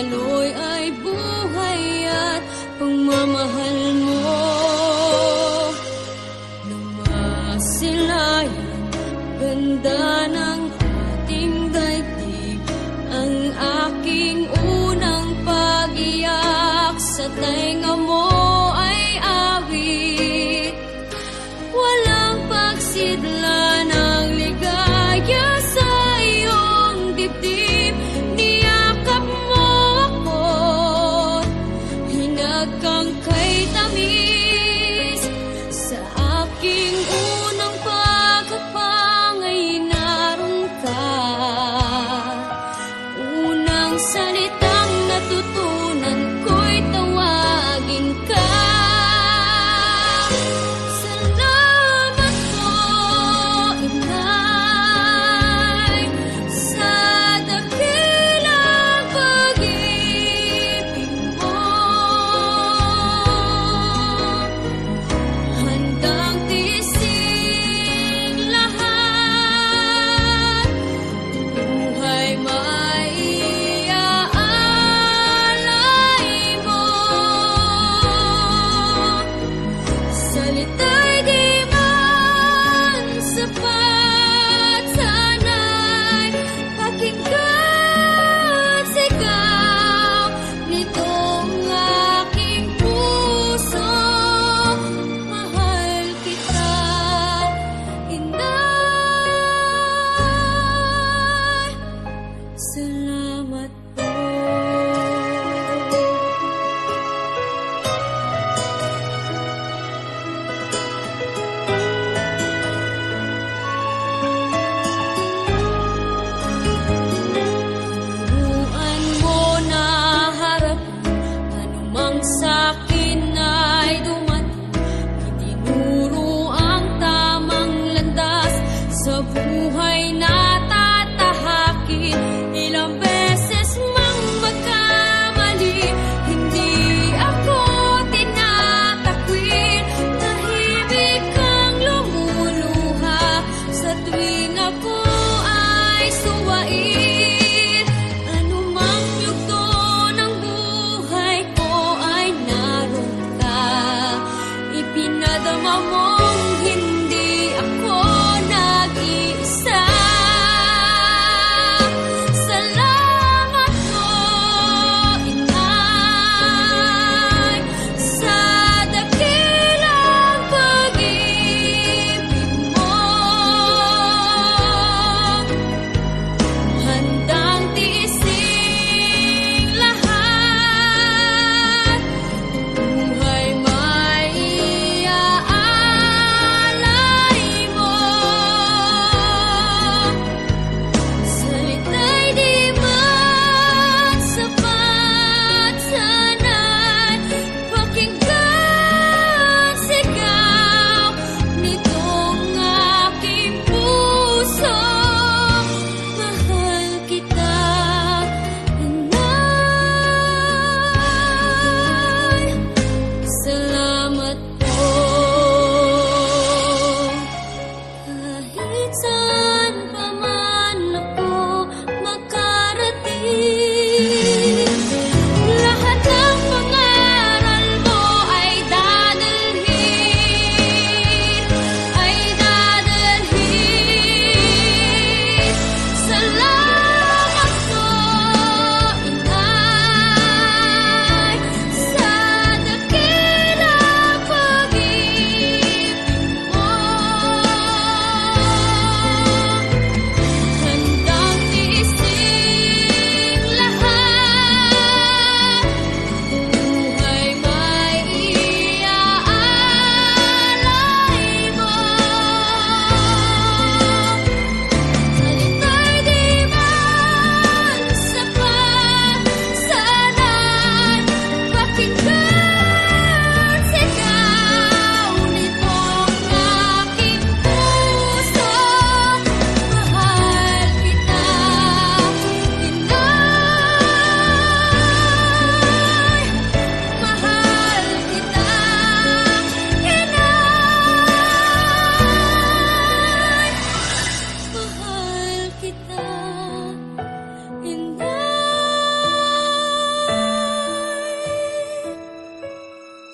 daloy ay buhay at pagmamahal mo. Lumasilayan, ganda ng ating daigdig, ang aking unang pag-iyak sa tainga mo ay awit. Walang pagsidla ng ligaya sa iyong dibdib. Niyakap mo ako, hinagkang kay tamis. Sa aking unang pagkapangay naroon ka. Unang salitang natutunan ko'y tawagin ka. Salamat po, Inay, sa dakilang pag-ibig mo. Handang tiisin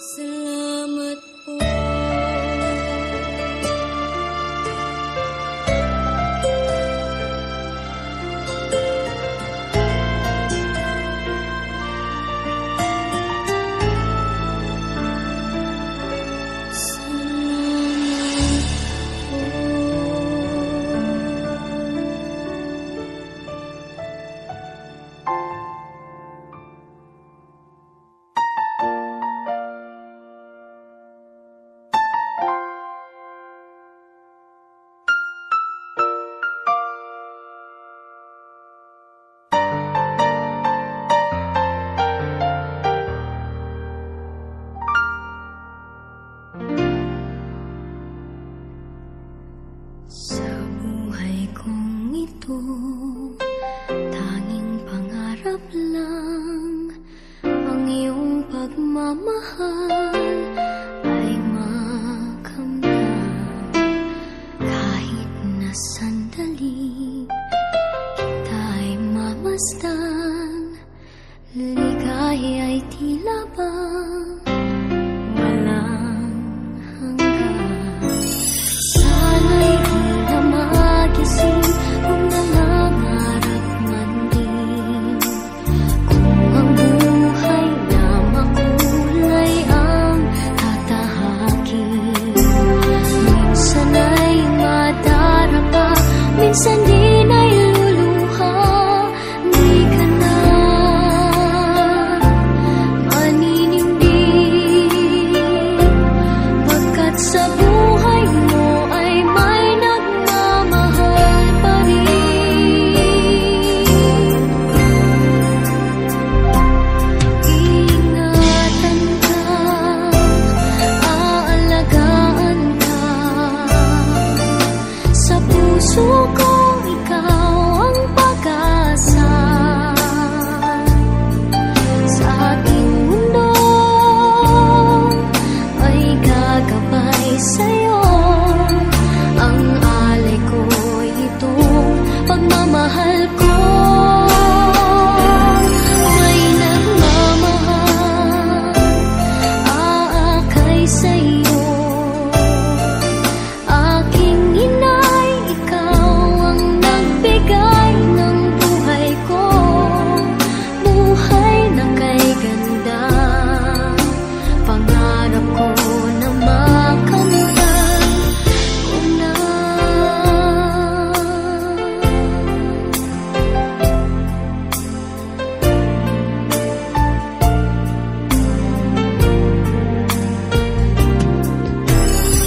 Salamat po. Sa buhay kong ito, tanging pangarap lang ang iyong pagmamahal ay makamtan. Kahit na sandali kita'y mamasdan, ligaya ay tila bang walang hanggan. Sana'y magising kung nangangarap man din, kung ang buhay na makulay ang tatahakin. Minsan ay madarapa, minsan din ay luluha. Di ka na maninindig, pagkat sa buhay mo ay may nagmamahal pa rin. Ingatan ka, aalagaan ka. Sa puso ko ikaw ang pag-asa. Sa ating mundo ay gagabay sa'yo. Ang alay ko'y itong pagmamahal ko. May nagmamahal, aakay sa'yo. Aking inay, ikaw ang nagbigay ng buhay ko. Buhay na kay ganda, pangarap ko na makamtan ko na.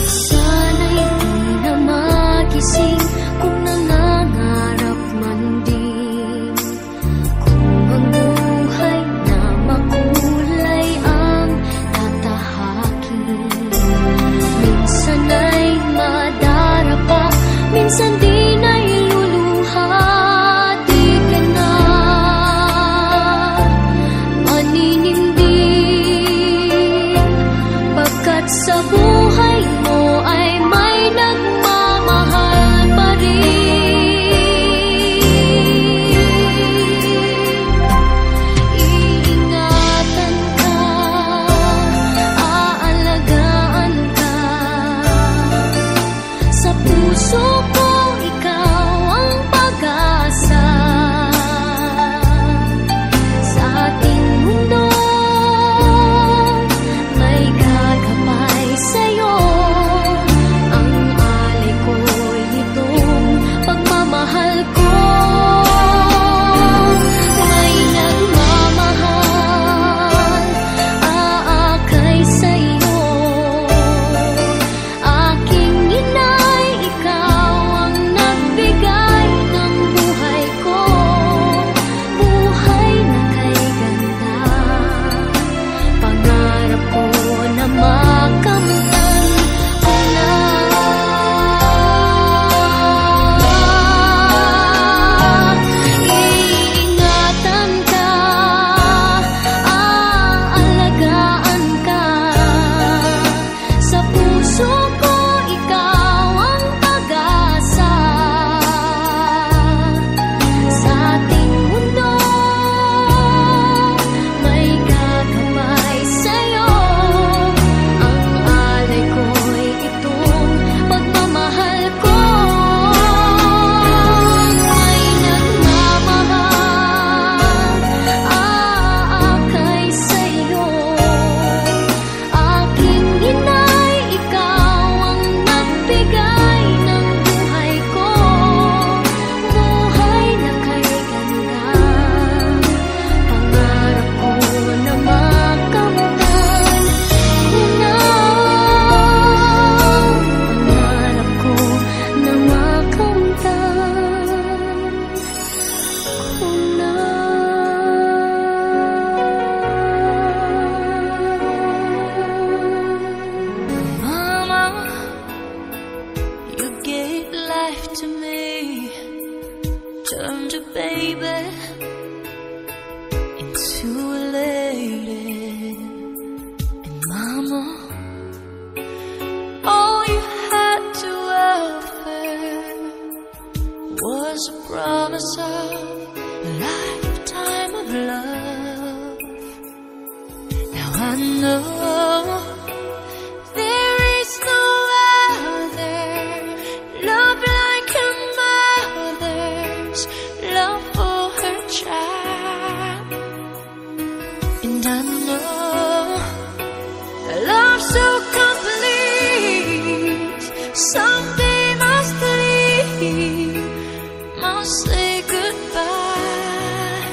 Sana'y di na magising kung nangangarap man din, kung ang buhay na makulay ang tatahakin. Minsan ay madarapa, minsan din ay luluha. Di ka na maninindig, pagkat sa buhay mo ay may nagmamahal pa rin. Iingatan ka, aalagaan ka. Sa puso ko ikaw ang pag-asa. Sa ating mundo may gagabay sa'yo. promise of a lifetime of love. Now I know there is no other love like a mother's love for her child. And I know a love so complete someday must leave, must say goodbye.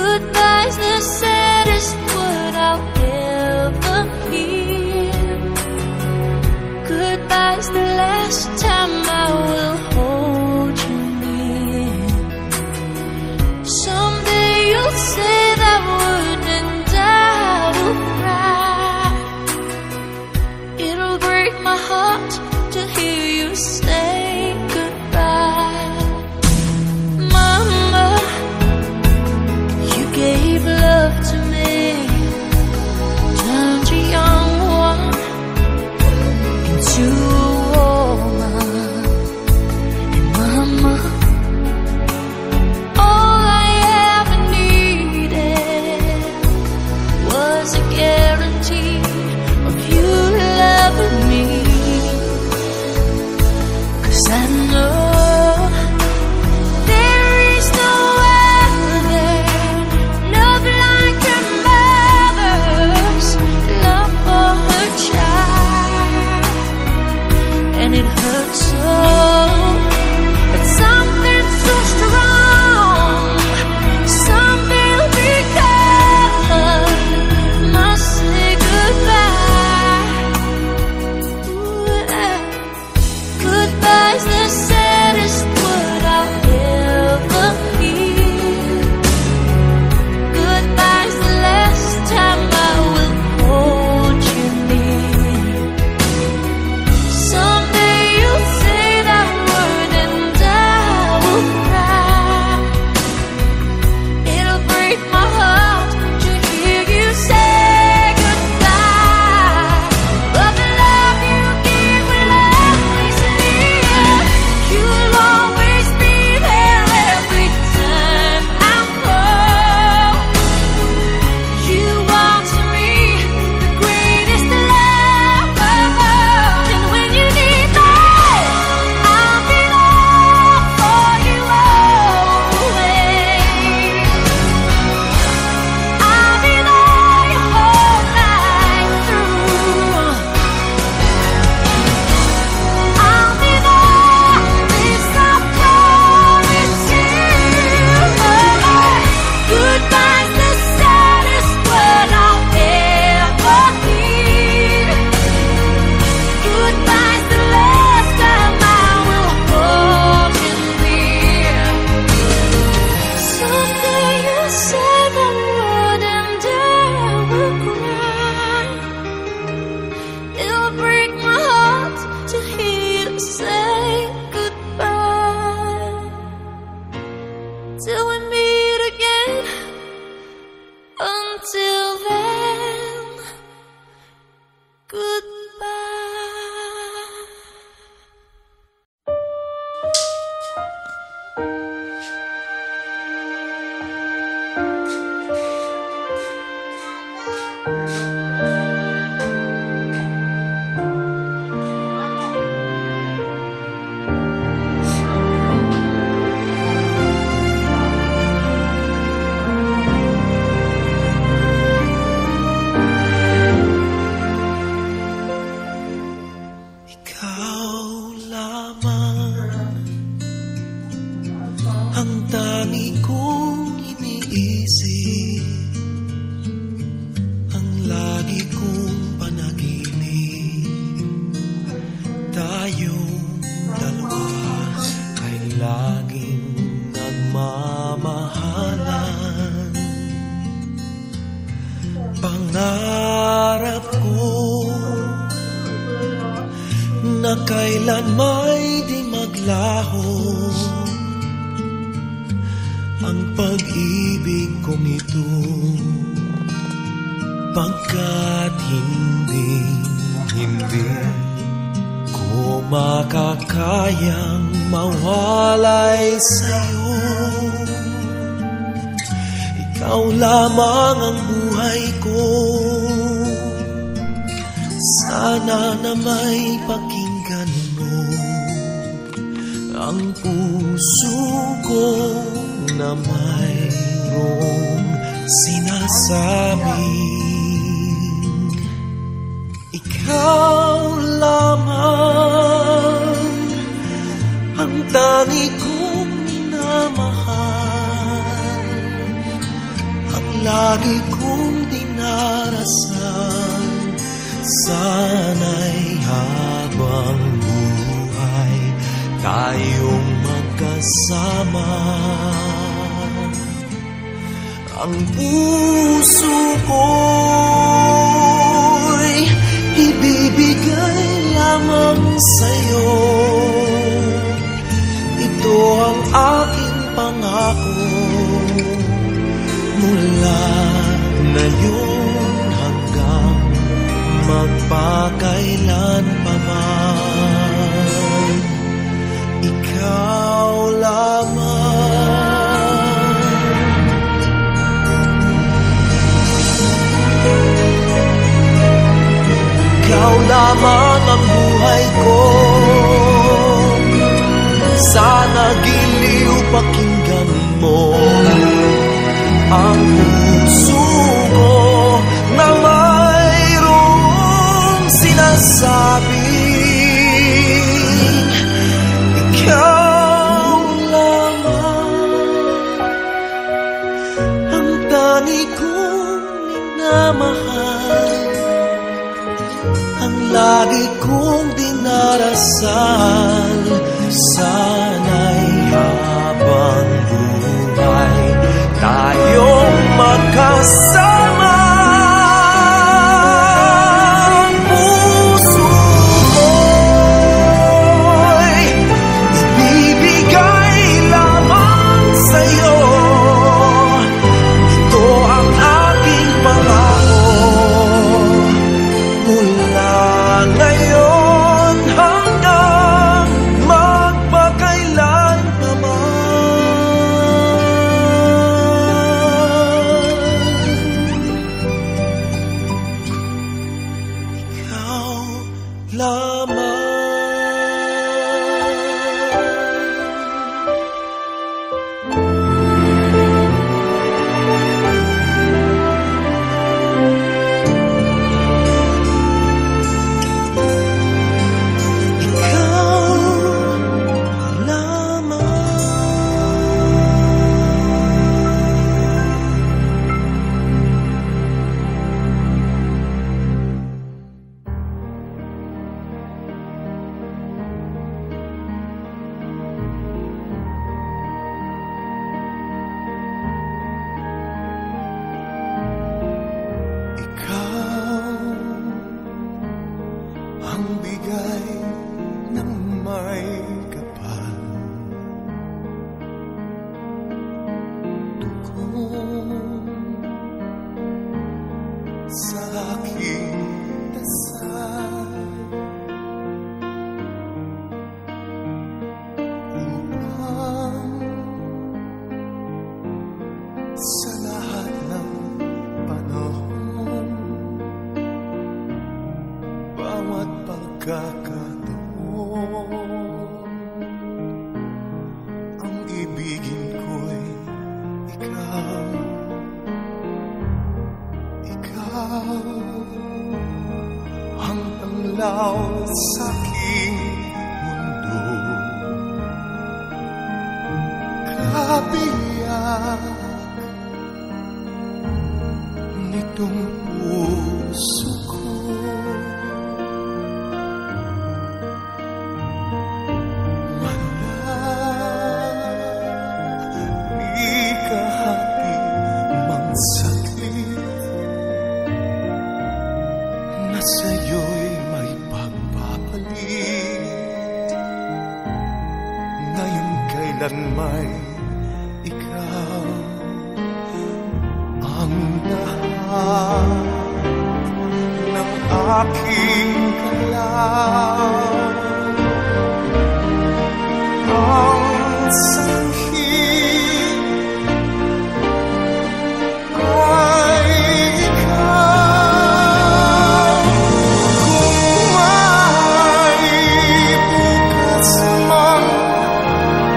Goodbye's the saddest word I'll ever hear. Goodbye's the last time I will hold you near. Someday you'll say that word and I will cry. It'll break my heart to hear you say goodbye. Mama, you gave love to me, turned a young one into a woman. And Mama, all I ever needed was a guarantee of you loving me. 'Cause I know there is no other love like a mother's love for her child. And it hurts so, but something so strong someday will be gone, must say goodbye. Goodbye's the saddest word I'll ever hear. Goodbye's the last time I will hold you near. Someday you'll say that word and I will cry. It'll break my heart to hear you say goodbye. But the love you give will always near. You'll always be there every time I fall. You are to me the greatest love of all. And when you need me, I'll be there for you always. I'll be there your whole life through. I'll be there, this I promise you. Goodbye's the saddest word I'll ever hear. Goodbye's the last time I will hold you near. Someday you'll say that word and I will cry. It'll break my heart to hear you say goodbye. Till we meet again, until then, goodbye. Ikaw lamang ang tangi kong iniisip, ang lagi kong panaginip. Tayong dalawa ay laging nagmamahalan. Pangarap ko na kailan may di maglaho ang pag-ibig kong ito, pagkat hindi ko mo makakayang mawalay sa'yo. Ikaw lamang ang buhay ko. Sana na may pakinggan mo ang puso ko na mayroong sinasabing ikaw lamang ang tangi kong minamahal, ang lagi kong dinarasal. Sana'y habang buhay tayong magkasama. Ang puso ko'y ibibigay lamang sa'yo. Ito ang aking pangako mula ngayon hanggang magpakailan pa man. Ikaw lamang. Ikaw lamang ang buhay ko. Sana giliw pakinggan mo ang puso ko na mayroong sinasabing ikaw lamang ang tangi kong minamahal, ang lagi kong dinarasal. Sana'y habang buhay tayong magkasama. Ang puso ko'y ibibigay lamang sa'yo. Ito ang aking pangako mula ngayon hanggang magpakailan pa man. Ikaw lamang. Ang bigay ng may kapal, tungkol sa aking dasal, upang sa lahat ng panahon, bawat pagkakataon, ang ibigin ko'y ikaw. Ikaw ang tanglaw sa aking mundo, kabiyak nitong puso ko. Sa'yo'y may pagpapalit, ngayon kailan may ikaw ang lahat ng aking kalaw. at sanhi ay ikaw. Kung may bukas mang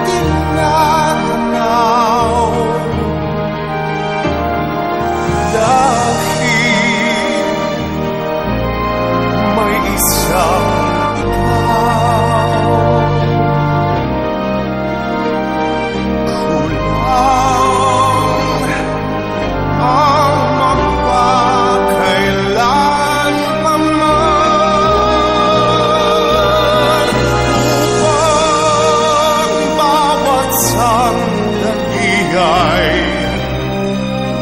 tinatanaw, dahil may isang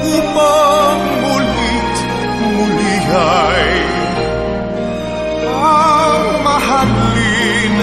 upang muli ay ang mahalin